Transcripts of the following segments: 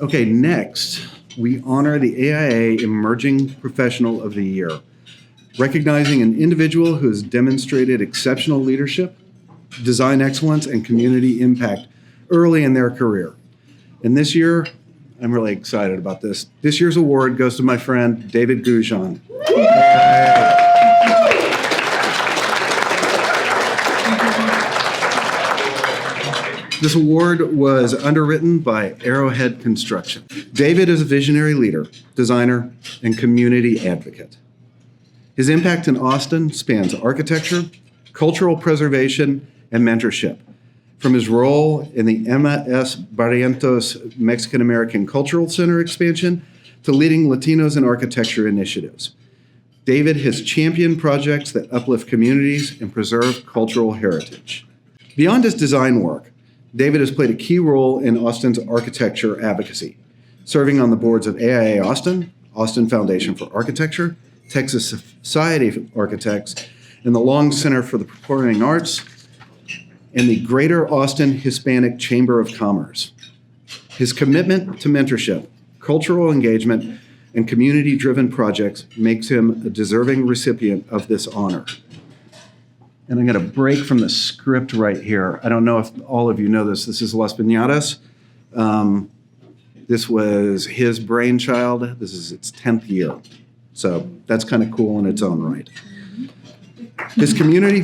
Okay, next, we honor the AIA Emerging Professional of the Year, recognizing an individual who has demonstrated exceptional leadership, design excellence, and community impact early in their career. And this year, I'm really excited about this. This year's award goes to my friend, David Goujon. This award was underwritten by Arrowhead Construction. David is a visionary leader, designer, and community advocate. His impact in Austin spans architecture, cultural preservation, and mentorship. From his role in the M.S. Barrientos Mexican American Cultural Center expansion to leading Latinos in Architecture initiatives. David has championed projects that uplift communities and preserve cultural heritage. Beyond his design work, David has played a key role in Austin's architecture advocacy, serving on the boards of AIA Austin, Austin Foundation for Architecture, Texas Society of Architects, and the Long Center for the Performing Arts, and the Greater Austin Hispanic Chamber of Commerce. His commitment to mentorship, cultural engagement, and community-driven projects makes him a deserving recipient of this honor. And I'm going to break from the script right here. I don't know if all of you know this. This is Las Piñatas. This was his brainchild. This is its 10th year. So that's kind of cool in its own right. His community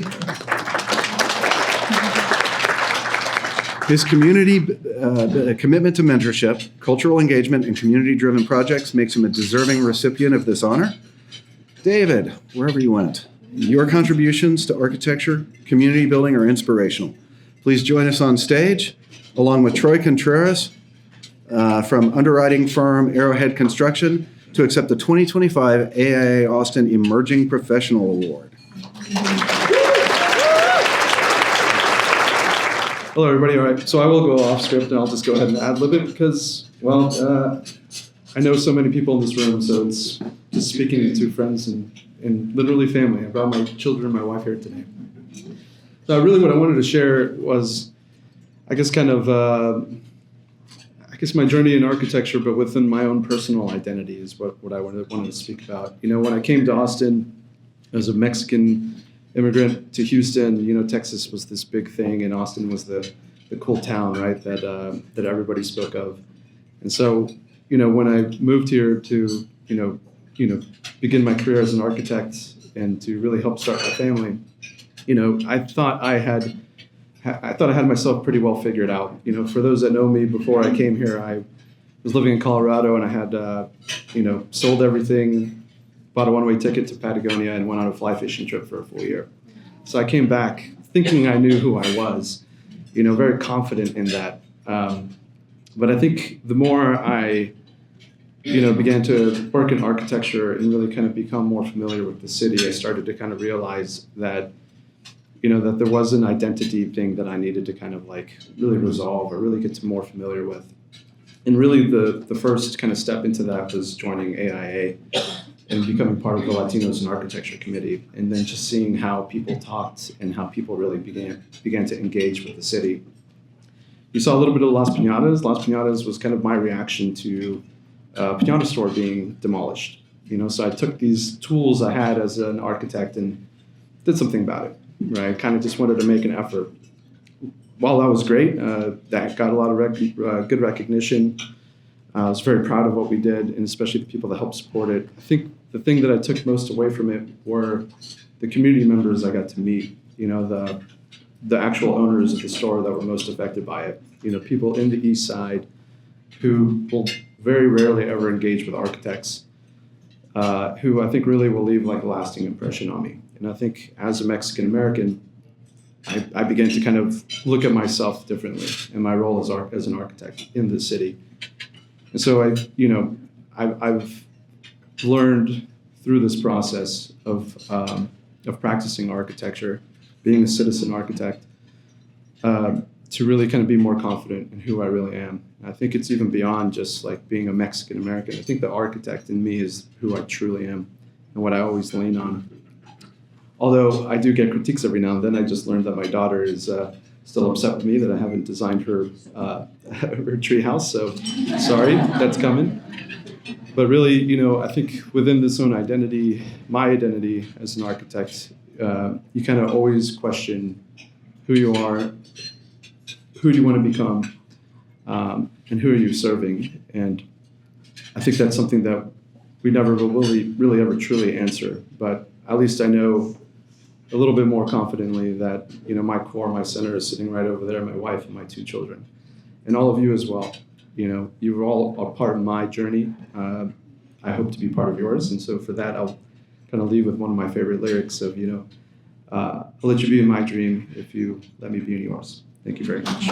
commitment to mentorship, cultural engagement, and community-driven projects makes him a deserving recipient of this honor. David, wherever you went, your contributions to architecture, community building are inspirational. Please join us on stage, along with Troy Contreras from underwriting firm Arrowhead Construction, to accept the 2025 AIA Austin Emerging Professional Award. Hello, everybody. All right, so I will go off script, and I'll just go ahead and ad-lib it because, well, I know so many people in this room, so it's just speaking to friends and literally family. I brought my children and my wife here today. So really what I wanted to share was, I guess, kind of, my journey in architecture, but within my own personal identity is what I wanted to speak about. You know, when I came to Austin as a Mexican immigrant to Houston, you know, Texas was this big thing, and Austin was the cool town, right, that everybody spoke of. And so, you know, when I moved here to, begin my career as an architect and to really help start my family, you know, I thought I had myself pretty well figured out. You know, for those that know me, before I came here, I was living in Colorado, and I had, sold everything, bought a one-way ticket to Patagonia, and went on a fly fishing trip for a full year. So I came back thinking I knew who I was, you know, very confident in that. But I think the more I began to work in architecture and really kind of become more familiar with the city, I started to kind of realize that, that there was an identity thing that I needed to kind of like really resolve or really get to more familiar with. And really the first kind of step into that was joining AIA and becoming part of the Latinos in Architecture Committee, and then just seeing how people talked and how people really began to engage with the city. You saw a little bit of Las Piñatas. Las Piñatas was kind of my reaction to a Piñata store being demolished. So I took these tools I had as an architect and did something about it, right? Kind of just wanted to make an effort. While that was great, that got a lot of good recognition. I was very proud of what we did, and especially the people that helped support it. I think the thing that I took most away from it were the community members I got to meet, the actual owners of the store that were most affected by it. People in the East Side who will very rarely ever engage with architects, who I think really will leave like a lasting impression on me. And I think as a Mexican American, I began to kind of look at myself differently in my role as an architect in the city. And so I've learned through this process of practicing architecture, being a citizen architect, to really kind of be more confident in who I really am. I think it's even beyond just like being a Mexican American. I think the architect in me is who I truly am and what I always lean on. Although I do get critiques every now and then, I just learned that my daughter is still upset with me that I haven't designed her her tree house. So sorry, that's coming. But really, I think within this own identity, my identity as an architect, you kind of always question who you are, who do you want to become, and who are you serving. And I think that's something that we never will really ever truly answer. But at least I know a little bit more confidently that my core, my center is sitting right over there, my wife and my 2 children, and all of you as well. You're all a part of my journey. I hope to be part of yours, and so for that, I'll kind of leave with one of my favorite lyrics of I'll let you be in my dream if you let me be in yours. Thank you very much.